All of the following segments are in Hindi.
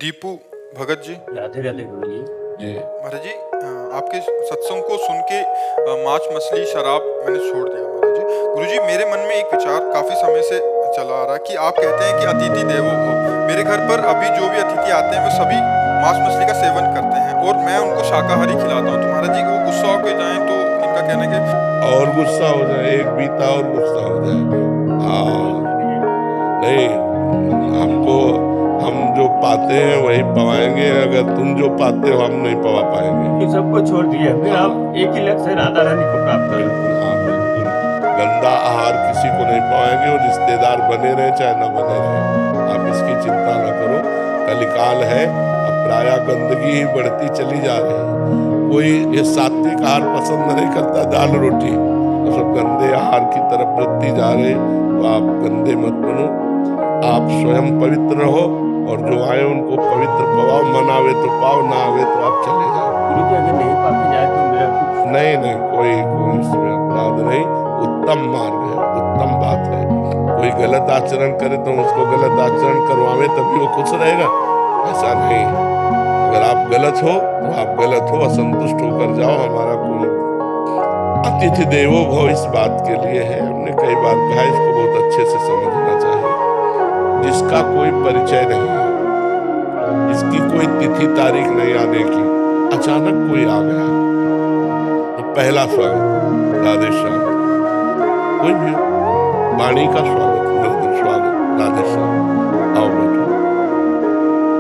दीपू भगत जी। राधे राधे गुरु जी। जी महाराज जी, आपके सत्संग को सुन के मांस मछली शराब मैंने छोड़ दिया महाराज जी। गुरु जी, मेरे मन में एक विचार काफी समय से चला आ रहा है कि आप कहते हैं कि अतिथि देवो भव। मेरे घर पर अभी जो भी अतिथि आते हैं वो सभी मांस मछली का सेवन करते हैं और मैं उनको शाकाहारी खिलाता हूँ। तो महाराज जी, वो गुस्सा होकर जाए तो इनका कहना है कि और गुस्सा हो जाए, एक बीता और गुस्सा हो जाए। हाँ नहीं, हमको हम जो पाते हैं वही पवाएंगे, अगर तुम जो पाते हो हम नहीं पवा पाएंगे। कि सबको छोड़ दिया, फिर आप एक ही लक्ष्य राधा रानी को प्राप्त करेंगे। हाँ बिल्कुल, गंदा आहार किसी को नहीं पवाएंगे और रिश्तेदार बने रहे चाहे न बने रहे, आप इसकी चिंता न करो। कलिकाल है, अब प्रायः गंदगी ही बढ़ती चली जा रही है। कोई ये सात्विक आहार पसंद नहीं करता, दाल रोटी, तो सब गंदे आहार की तरफ बढ़ती जा रहे। तो आप गंदे मत बनो, आप स्वयं पवित्र रहो और जो आए उनको पवित्र पवाओ। मन आवे तो पाओ, ना आवे तो आप चले जाओ। गुरु जी, अगर नहीं पाके जाए तो मेरा कुछ नहीं नहीं, कोई इसमें अपराध नहीं, उत्तम मार्ग है, उत्तम बात है। कोई गलत आचरण करे तो उसको गलत आचरण करवावे तभी वो खुश रहेगा, ऐसा नहीं। अगर आप गलत हो तो आप गलत हो, असंतुष्ट होकर जाओ। हमारा कोई अतिथि देवो भव इस बात के लिए है, हमने कई बार कहा, इसको बहुत अच्छे से समझना चाहिए। जिसका कोई परिचय नहीं है, जिसकी कोई तिथि तारीख नहीं आने की, अचानक कोई आ गया तो पहला स्वागत राधे श्याम। कोई भी वाणी का स्वागत, मृदुल स्वागत, राधे श्याम, आओ बैठो,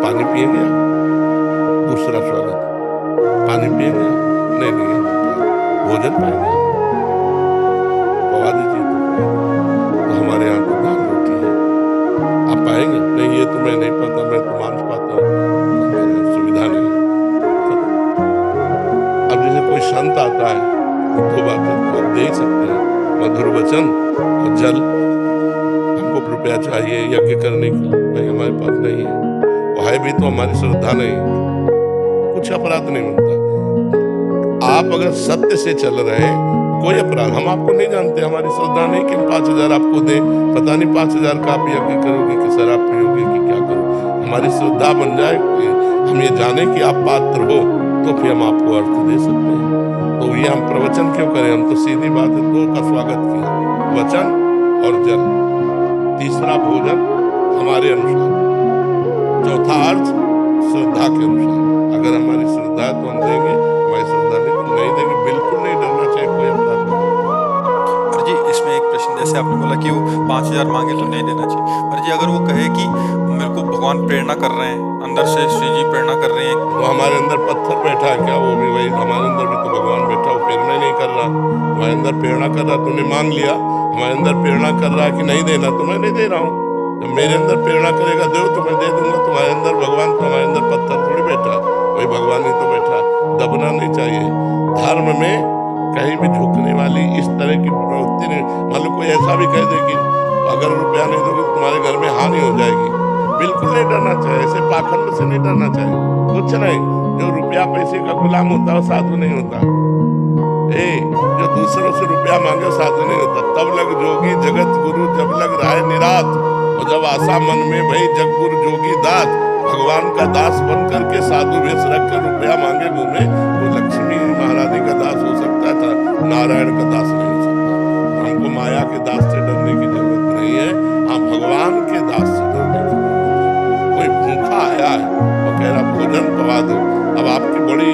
पानी पिएंगे आप? दूसरा स्वागत, पानी पिएंगे आप? नहीं नहीं, भोजन पाएंगे आप? पवा दीजिए तो हमारे यहाँ तो दाल रोटी है, आप पाएंगे? नहीं, ये तो मैं नहीं पाता, मैं तो मांस पाता हूँ, सुविधा नहीं। अब जैसे कोई संत आता है तो दो बातें तो आप दे ही सकते हैं, मधुर वचन और जल। हमको रुपया चाहिए यज्ञ करने के लिए, भाई हमारे पास नहीं है, वो है भी तो हमारी श्रद्धा नहीं है, कुछ अपराध नहीं बनता। आप अगर सत्य से चल रहे हैं, कोई अपराध, हम आपको नहीं जानते, हमारी श्रद्धा नहीं कि हम 5,000 आपको दें, पता नहीं 5,000 का आप यज्ञ करोगे कि शराब पियोगे कि क्या करोगे। हमारी श्रद्धा बन जाए, हम ये जाने कि आप पात्र हो, तो फिर हम आपको अर्थ दे सकते हैं। तो ये हम प्रवचन क्यों करें, हम तो सीधी बात है, दो का स्वागत किया, वचन और जल। तीसरा भोजन हमारे अनुसार, चौथा अर्थ श्रद्धा के अनुसार। अगर हमारी श्रद्धा है तो हम देंगे, हमारी श्रद्धा नहीं तो नहीं देंगे। बिल्कुल नहीं डरना चाहिए कोई अपराध। महाराज जी, इसमें एक प्रश्न, जैसे आपने बोला कि वो 5,000 मांगे तो नहीं देना चाहिए। महाराज जी, अगर वो कहे कि मेरे को भगवान प्रेरणा कर रहे हैं, अंदर से श्री जी प्रेरणा कर रहे हैं, तो हमारे अंदर पत्थर बैठा है क्या? वो भी वही, हमारे अंदर भी तो भगवान बैठा, वो प्रेरणा नहीं कर रहा। हमारे अंदर प्रेरणा कर रहा, तूने मांग लिया। हमारे अंदर प्रेरणा कर रहा है कि नहीं देना, तो मैं नहीं दे रहा हूँ। जब मेरे अंदर प्रेरणा करेगा दो तो मैं दे दूंगा। तुम्हारे अंदर भगवान, तो हमारे अंदर पत्थर थोड़ी बैठा, वही भगवान ही तो बैठा। दबना नहीं चाहिए। धर्म में कहीं भी झुकने वाली इस तरह की प्रवृत्ति नहीं। मान लो कोई ऐसा भी कह दे कि अगर रुपया नहीं दोगे तो तुम्हारे घर में हानि हो जाएगी, बिल्कुल नहीं डरना चाहिए। ऐसे पाखंड से नहीं डरना चाहिए, कुछ नहीं। जो रुपया पैसे का गुलाम होता है साधु नहीं होता। जो दूसरों से रुपया मांगे साधु नहीं होता। तब लग जोगी जगत गुरु, जब लग रहा है निरात, और जब आशा मन में भई जग गुरु जोगी दात। भगवान का दास बन करके साधु वेश रख कर रुपया मांगे घूमे, वो लक्ष्मी महारानी का दास हो सकता था, नारायण का दास नहीं हो सकता। हमको माया के दास से डरने की जरूरत नहीं है, हम भगवान के दास से डरने की जरूरत है। कोई भूखा आया है, वो कह रहा भोजन पवा दो। अब आपकी बड़ी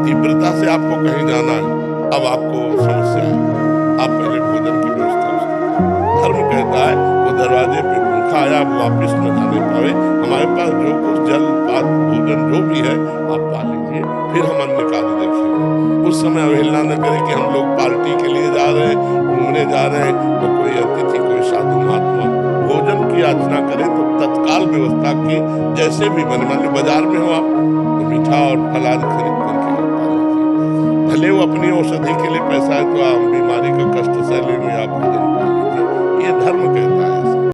तीव्रता से आपको कहीं जाना है, अब आपको समस्या है, आप पहले भोजन की व्यवस्था करें। धर्म कहता है वो दरवाजे पे भूखा आया, वो वापिस न जाने पावे। हमारे पास जो कुछ जल पात भोजन जो भी है आप पा लीजिए, फिर हम अन्य कार्य देखेंगे। उस समय अवहेलना न करें कि हम लोग पार्टी के लिए जा रहे हैं, घूमने जा रहे हैं, तो कोई अतिथि कोई साधु महात्मा भोजन की याचना करे तो तत्काल व्यवस्था की, जैसे भी बने। मान लो बाजार में हो आप, तो मीठा और फलाद खरीद करके आप पा लीजिए। भले वो अपनी औषधि के लिए पैसा है, तो आप बीमारी का कष्ट सहले में आप भोजन पा लीजिए। ये धर्म कहता है।